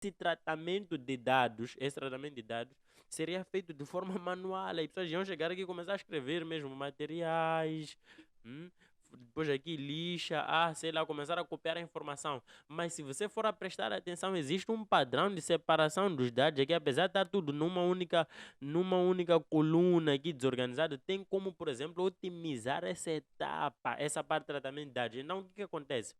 esse tratamento de dados seria feito de forma manual. As pessoas iam chegar aqui e começar a escrever mesmo materiais, hum, depois aqui lixa, sei lá, começar a copiar a informação. Mas se você for a prestar atenção, existe um padrão de separação dos dados aqui, apesar de estar tudo numa única coluna aqui desorganizado, tem como, por exemplo, otimizar essa etapa, essa parte de tratamento de dados. Então, o que que acontece?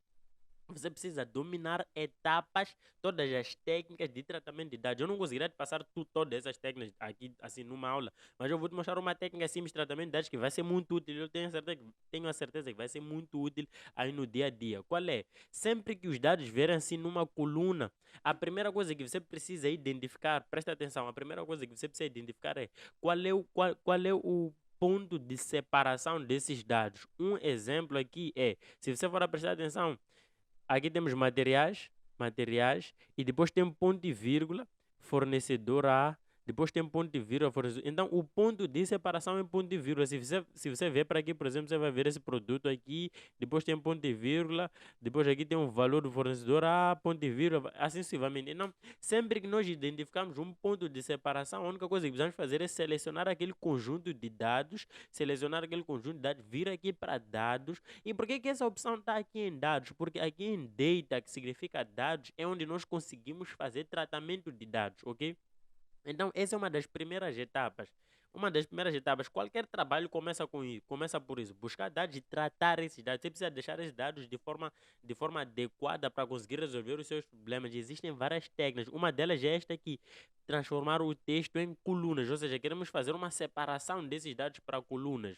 Você precisa dominar etapas, todas as técnicas de tratamento de dados. Eu não conseguiria te passar todas essas técnicas aqui, assim, numa aula, mas eu vou te mostrar uma técnica simples de tratamento de dados que vai ser muito útil. Eu tenho a certeza que vai ser muito útil aí no dia a dia. Qual é? Sempre que os dados vierem assim numa coluna, a primeira coisa que você precisa identificar, presta atenção, a primeira coisa que você precisa identificar é qual é o ponto de separação desses dados. Um exemplo aqui é, se você for a prestar atenção, aqui temos materiais, e depois tem um ponto e vírgula, fornecedor A, depois tem um ponto e vírgula, fornecedor. Então, o ponto de separação é ponto e vírgula. Se você ver para aqui, por exemplo, você vai ver esse produto aqui, depois tem um ponto e vírgula, depois aqui tem um valor do fornecedor A, ponto e vírgula, assim sucessivamente. Então, sempre que nós identificamos um ponto de separação, a única coisa que precisamos fazer é selecionar aquele conjunto de dados, vir aqui para dados. E por que que essa opção está aqui em dados? Porque aqui em data, que significa dados, é onde nós conseguimos fazer tratamento de dados, ok? Então, essa é uma das primeiras etapas. Uma das primeiras etapas, qualquer trabalho começa com isso, começa por isso, buscar dados e tratar esses dados. Você precisa deixar esses dados de forma adequada para conseguir resolver os seus problemas. Existem várias técnicas. Uma delas é esta aqui, transformar o texto em colunas, ou seja, queremos fazer uma separação desses dados para colunas.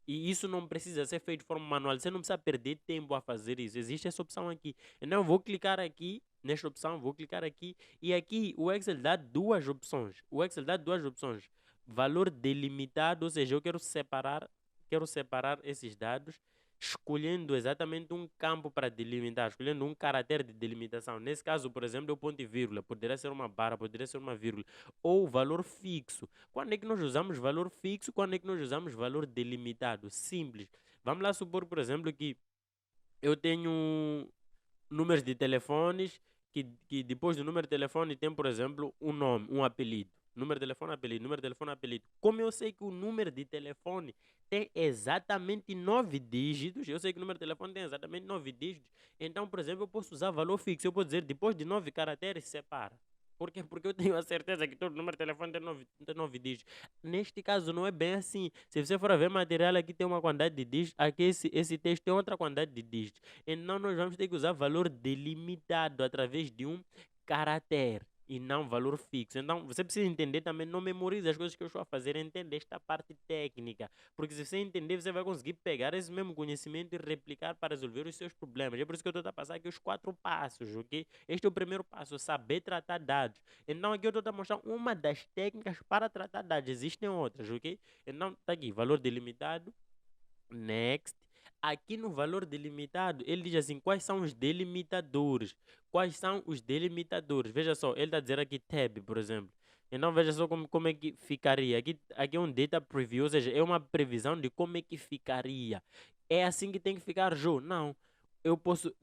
E isso não precisa ser feito de forma manual. Você não precisa perder tempo a fazer isso. Existe essa opção aqui. Então, eu vou clicar aqui nesta opção, vou clicar aqui e aqui o Excel dá duas opções. O Excel dá duas opções. Valor delimitado, ou seja, eu quero separar esses dados escolhendo exatamente um campo para delimitar, escolhendo um caractere de delimitação. Nesse caso, por exemplo, é o ponto e vírgula. Poderia ser uma barra, poderia ser uma vírgula. Ou valor fixo. Quando é que nós usamos valor fixo? Quando é que nós usamos valor delimitado? Simples. Vamos lá supor, por exemplo, que eu tenho números de telefones que depois do número de telefone tem, por exemplo, um nome, um apelido. Número de telefone, apelido, número de telefone, apelido. Como eu sei que o número de telefone tem exatamente 9 dígitos, eu sei que o número de telefone tem exatamente 9 dígitos, então, por exemplo, eu posso usar valor fixo. Eu posso dizer, depois de 9 caracteres, separa. Por quê? Porque eu tenho a certeza que todo número de telefone tem nove dígitos. Neste caso, não é bem assim. Se você for a ver material, aqui tem uma quantidade de dígitos, aqui esse texto tem outra quantidade de dígitos. Então, nós vamos ter que usar valor delimitado através de um caractere e não valor fixo. Então, você precisa entender também, não memorize as coisas que eu estou a fazer, entender esta parte técnica. Porque se você entender, você vai conseguir pegar esse mesmo conhecimento e replicar para resolver os seus problemas. É por isso que eu estou a passar aqui os 4 passos, ok? Este é o primeiro passo, saber tratar dados. Então, aqui eu estou a mostrar uma das técnicas para tratar dados. Existem outras, ok? Então, está aqui, valor delimitado. Next. Aqui no valor delimitado, ele diz assim: quais são os delimitadores? Quais são os delimitadores? Veja só, ele está a dizer aqui tab, por exemplo. Então veja só como é que ficaria. Aqui é um data preview, ou seja, é uma previsão de como é que ficaria. É assim que tem que ficar, Joe? Não. Eu posso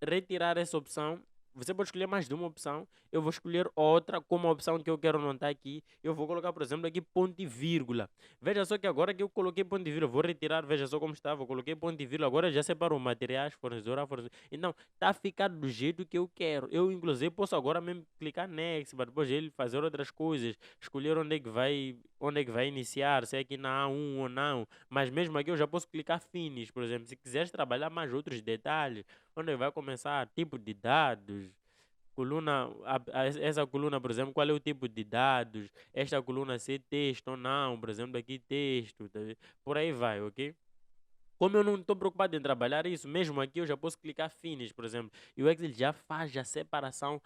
retirar essa opção. Você pode escolher mais de uma opção. Eu vou escolher outra como a opção que eu quero não está aqui. Eu vou colocar, por exemplo, aqui ponto e vírgula. Veja só que agora que eu coloquei ponto e vírgula, vou retirar, veja só como estava. Eu coloquei ponto e vírgula, agora já separou materiais, fornecedor a fornecedor. Então, está a ficar do jeito que eu quero. Eu, inclusive, posso agora mesmo clicar next, para depois ele fazer outras coisas, escolher onde é que vai iniciar, se é aqui na A1 ou não. Mas mesmo aqui eu já posso clicar finish, por exemplo. Se quiseres trabalhar mais outros detalhes, onde vai começar tipo de dados. Coluna, essa coluna, por exemplo, qual é o tipo de dados? Esta coluna se é texto ou não, por exemplo, aqui texto, tá vendo? Por aí vai, ok? Como eu não estou preocupado em trabalhar isso, mesmo aqui eu já posso clicar finish, por exemplo, e o Excel já faz a separação